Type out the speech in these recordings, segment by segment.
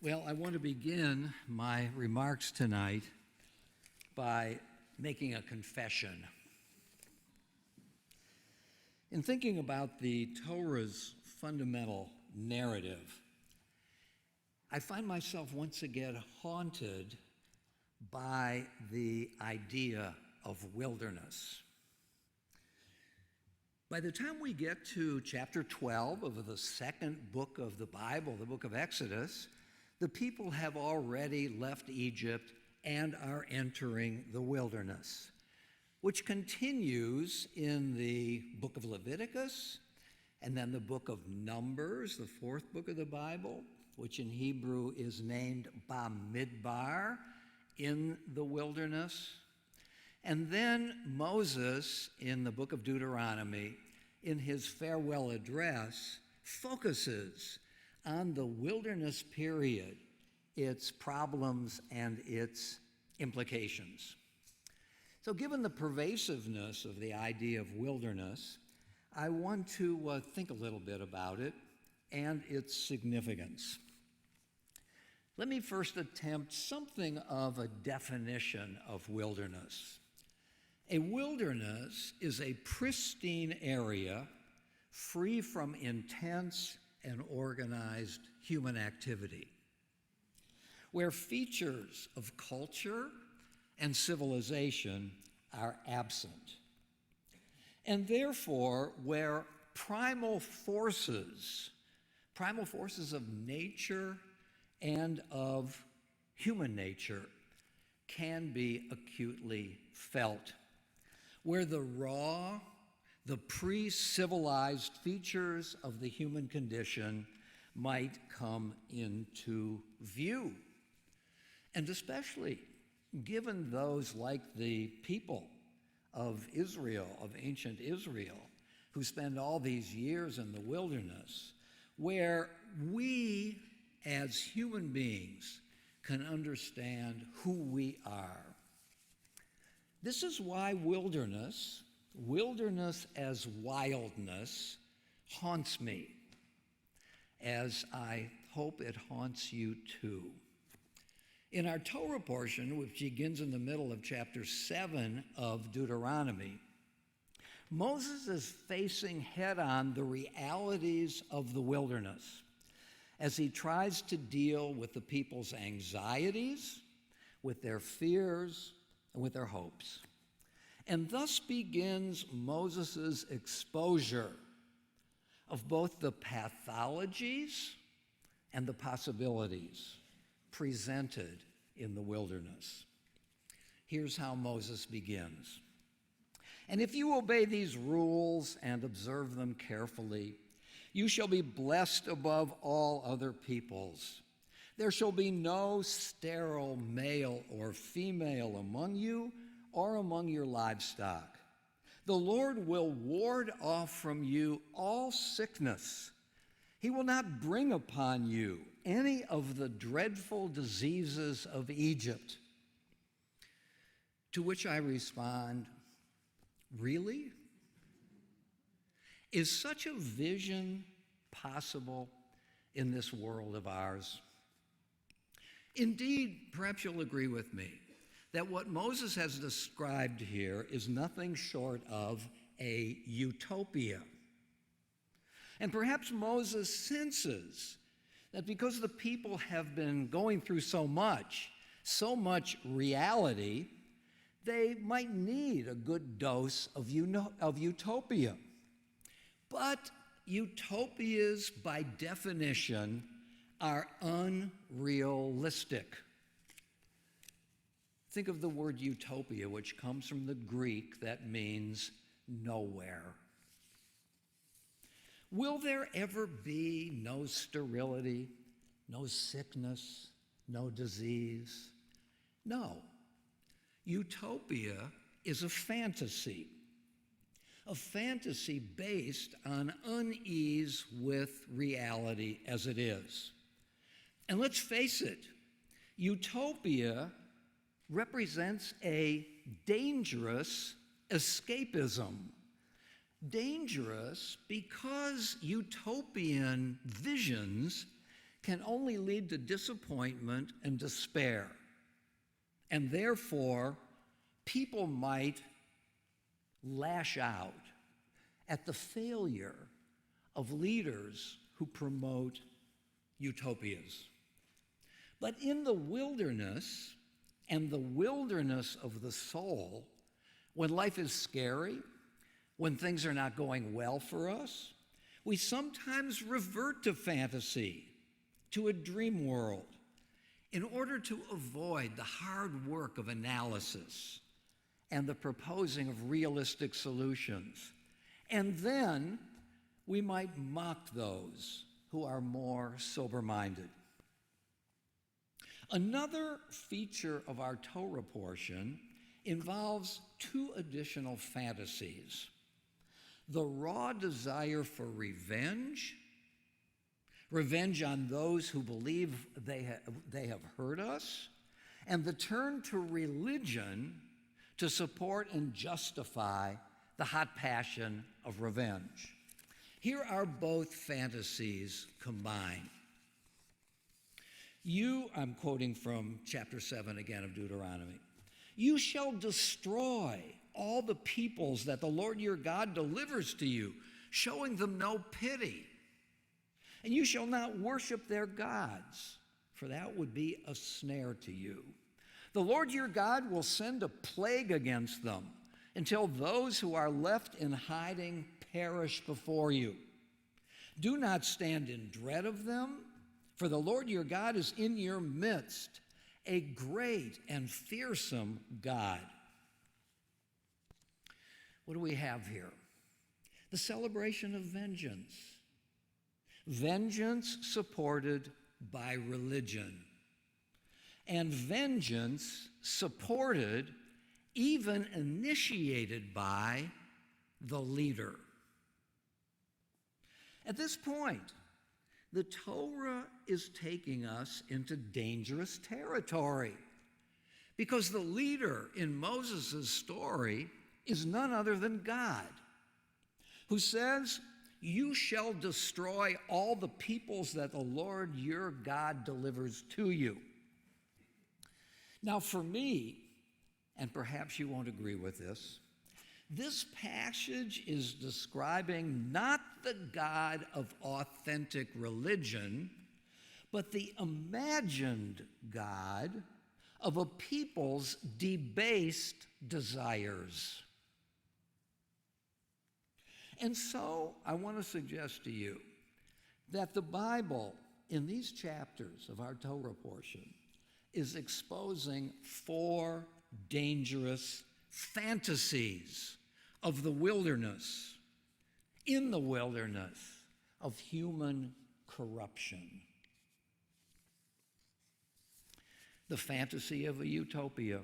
Well, I want to begin my remarks tonight by making a confession. In thinking about the Torah's fundamental narrative, I find myself once again haunted by the idea of wilderness. By the time we get to chapter 12 of the second book of the Bible, the book of Exodus, the people have already left Egypt and are entering the wilderness, which continues in the book of Leviticus and then the book of Numbers, the fourth book of the Bible, which in Hebrew is named Bamidbar, in the wilderness. And then Moses, in the book of Deuteronomy, in his farewell address, focuses on the wilderness period, its problems and its implications. So given the pervasiveness of the idea of wilderness, I want to think a little bit about it and its significance. Let me first attempt something of a definition of wilderness. A wilderness is a pristine area free from intense and organized human activity, where features of culture and civilization are absent, and therefore where primal forces of nature and of human nature can be acutely felt, where the raw, the pre-civilized features of the human condition might come into view. And especially given those like the people of Israel, of ancient Israel, who spend all these years in the wilderness, where we as human beings can understand who we are. This is why wilderness as wildness, haunts me, as I hope it haunts you too. In our Torah portion, which begins in the middle of chapter 7 of Deuteronomy, Moses is facing head-on the realities of the wilderness as he tries to deal with the people's anxieties, with their fears, and with their hopes. And thus begins Moses' exposure of both the pathologies and the possibilities presented in the wilderness. Here's how Moses begins. And if you obey these rules and observe them carefully, you shall be blessed above all other peoples. There shall be no sterile male or female among you or among your livestock. The Lord will ward off from you all sickness. He will not bring upon you any of the dreadful diseases of Egypt. To which I respond, really? Is such a vision possible in this world of ours? Indeed, perhaps you'll agree with me that what Moses has described here is nothing short of a utopia. And perhaps Moses senses that because the people have been going through so much reality, they might need a good dose of utopia. But utopias, by definition, are unrealistic. Think of the word utopia, which comes from the Greek that means nowhere. Will there ever be no sterility, no sickness, no disease? No. Utopia is a fantasy based on unease with reality as it is. And let's face it, utopia represents a dangerous escapism. Dangerous because utopian visions can only lead to disappointment and despair. And therefore, people might lash out at the failure of leaders who promote utopias. But in the wilderness, and the wilderness of the soul, when life is scary, when things are not going well for us, we sometimes revert to fantasy, to a dream world, in order to avoid the hard work of analysis and the proposing of realistic solutions. And then we might mock those who are more sober-minded. Another feature of our Torah portion involves two additional fantasies: the raw desire for revenge on those who believe they have hurt us, and the turn to religion to support and justify the hot passion of revenge. Here are both fantasies combined. I'm quoting from chapter 7 again of Deuteronomy. You shall destroy all the peoples that the Lord your God delivers to you, showing them no pity. And you shall not worship their gods, for that would be a snare to you. The Lord your God will send a plague against them until those who are left in hiding perish before you. Do not stand in dread of them, for the Lord your God is in your midst, a great and fearsome God. What do we have here? The celebration of vengeance. Vengeance supported by religion. And vengeance supported, even initiated by, the leader. At this point, the Torah is taking us into dangerous territory, because the leader in Moses' story is none other than God, who says, you shall destroy all the peoples that the Lord your God delivers to you. Now for me, and perhaps you won't agree with this passage is describing not the God of authentic religion, but the imagined God of a people's debased desires. And so I want to suggest to you that the Bible, in these chapters of our Torah portion, is exposing 4 dangerous fantasies of the wilderness, in the wilderness of human corruption. The fantasy of a utopia,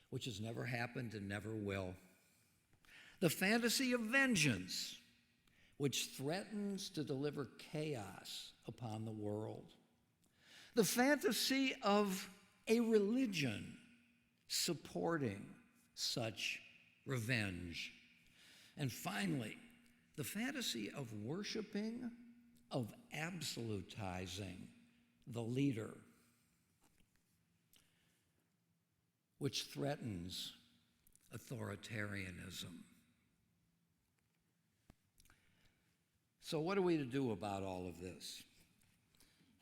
which has never happened and never will. The fantasy of vengeance, which threatens to deliver chaos upon the world. The fantasy of a religion supporting such revenge. And finally, the fantasy of worshiping, of absolutizing the leader, which threatens authoritarianism. So what are we to do about all of this?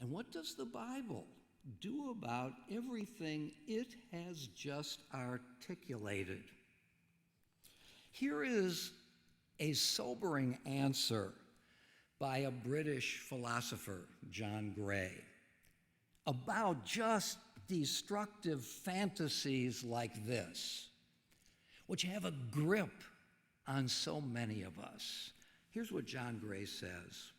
And what does the Bible do about everything it has just articulated? Here is a sobering answer by a British philosopher, John Gray, about just destructive fantasies like this, which have a grip on so many of us. Here's what John Gray says.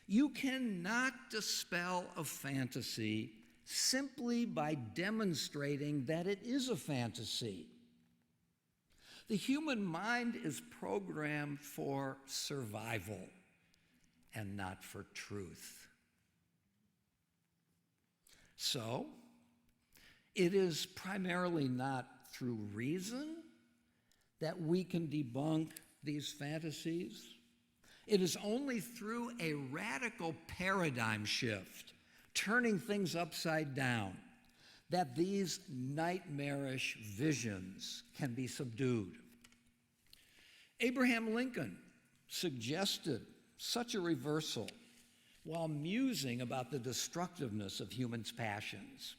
You cannot dispel a fantasy simply by demonstrating that it is a fantasy. The human mind is programmed for survival and not for truth. So, it is primarily not through reason that we can debunk these fantasies. It is only through a radical paradigm shift, turning things upside down, that these nightmarish visions can be subdued. Abraham Lincoln suggested such a reversal while musing about the destructiveness of humans' passions.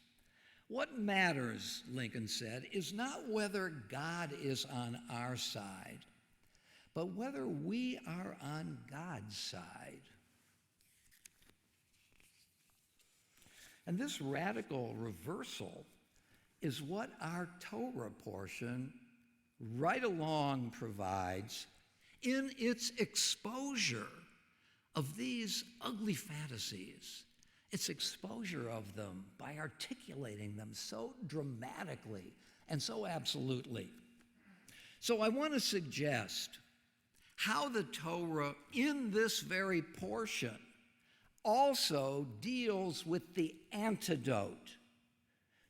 What matters, Lincoln said, is not whether God is on our side, but whether we are on God's side. And this radical reversal is what our Torah portion right along provides in its exposure of these ugly fantasies, its exposure of them by articulating them so dramatically and so absolutely. So I want to suggest how the Torah in this very portion also deals with the antidote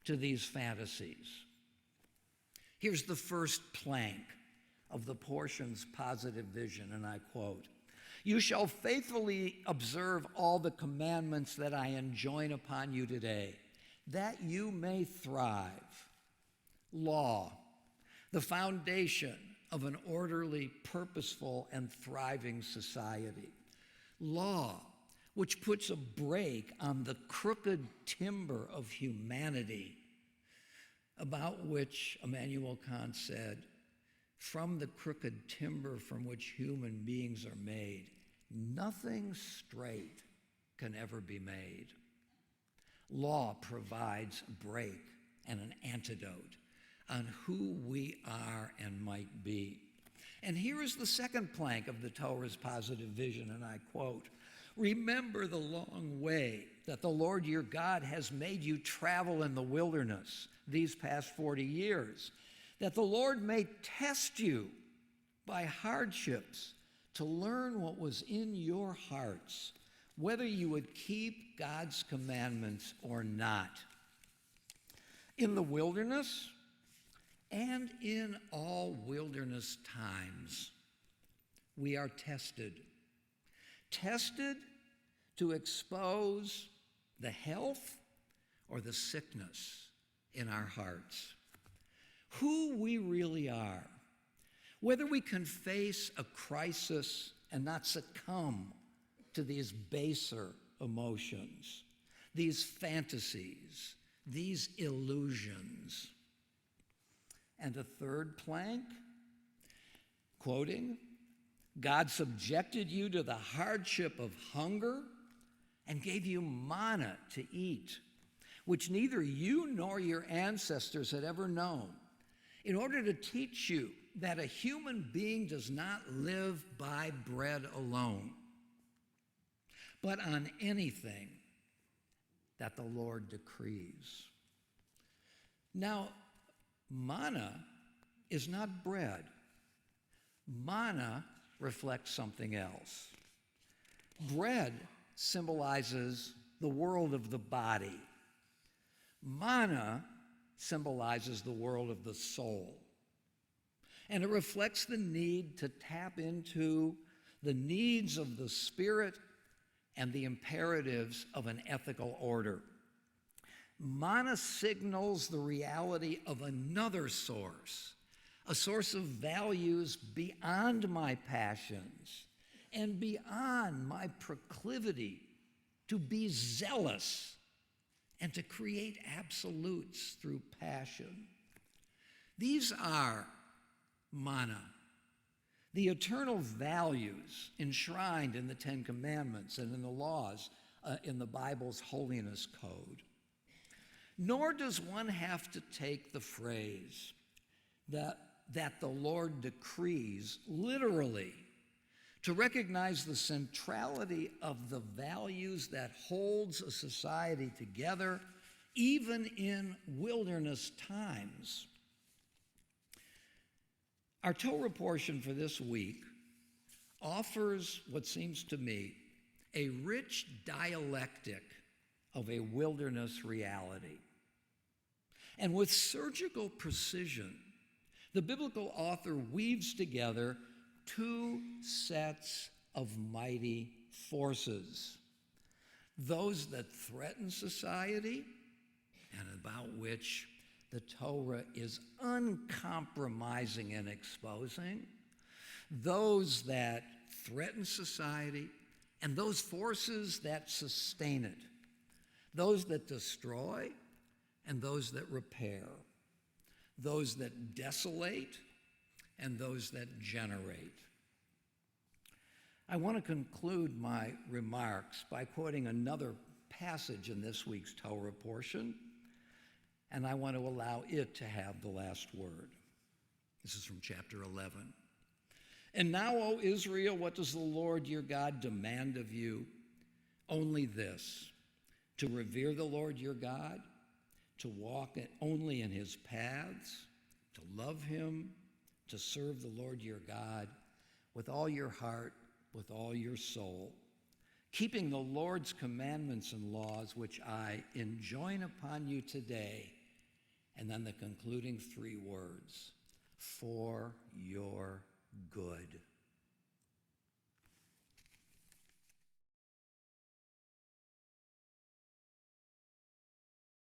to these fantasies. Here's the first plank of the portion's positive vision, and I quote, "You shall faithfully observe all the commandments that I enjoin upon you today, that you may thrive." Law, the foundation of an orderly, purposeful, and thriving society. Law, which puts a brake on the crooked timber of humanity, about which Immanuel Kant said, "From the crooked timber from which human beings are made, nothing straight can ever be made." Law provides a brake and an antidote on who we are and might be. And here is the second plank of the Torah's positive vision, and I quote, "Remember the long way that the Lord your God has made you travel in the wilderness these past 40 years, that the Lord may test you by hardships to learn what was in your hearts, whether you would keep God's commandments or not." In the wilderness and in all wilderness times, we are tested. Tested to expose the health or the sickness in our hearts. Who we really are, whether we can face a crisis and not succumb to these baser emotions, these fantasies, these illusions. And a third plank, quoting, "God subjected you to the hardship of hunger and gave you manna to eat, which neither you nor your ancestors had ever known, in order to teach you that a human being does not live by bread alone, but on anything that the Lord decrees." Now, manna is not bread. Manna reflects something else. Bread symbolizes the world of the body. Manna symbolizes the world of the soul. And it reflects the need to tap into the needs of the spirit and the imperatives of an ethical order. Manna signals the reality of another source, a source of values beyond my passions and beyond my proclivity to be zealous and to create absolutes through passion. These are manna, the eternal values enshrined in the Ten Commandments and in the laws in the Bible's holiness code. Nor does one have to take the phrase that the Lord decrees literally to recognize the centrality of the values that holds a society together, even in wilderness times. Our Torah portion for this week offers what seems to me a rich dialectic of a wilderness reality. And with surgical precision, the biblical author weaves together two sets of mighty forces, those that threaten society and about which the Torah is uncompromising in exposing, those that threaten society and those forces that sustain it, those that destroy and those that repair, those that desolate and those that generate. I want to conclude my remarks by quoting another passage in this week's Torah portion, and I want to allow it to have the last word. This is from chapter 11. And now, O Israel, what does the Lord your God demand of you? Only this, to revere the Lord your God, to walk only in his paths, to love him, to serve the Lord your God with all your heart, with all your soul, keeping the Lord's commandments and laws, which I enjoin upon you today. And then the concluding three words, for your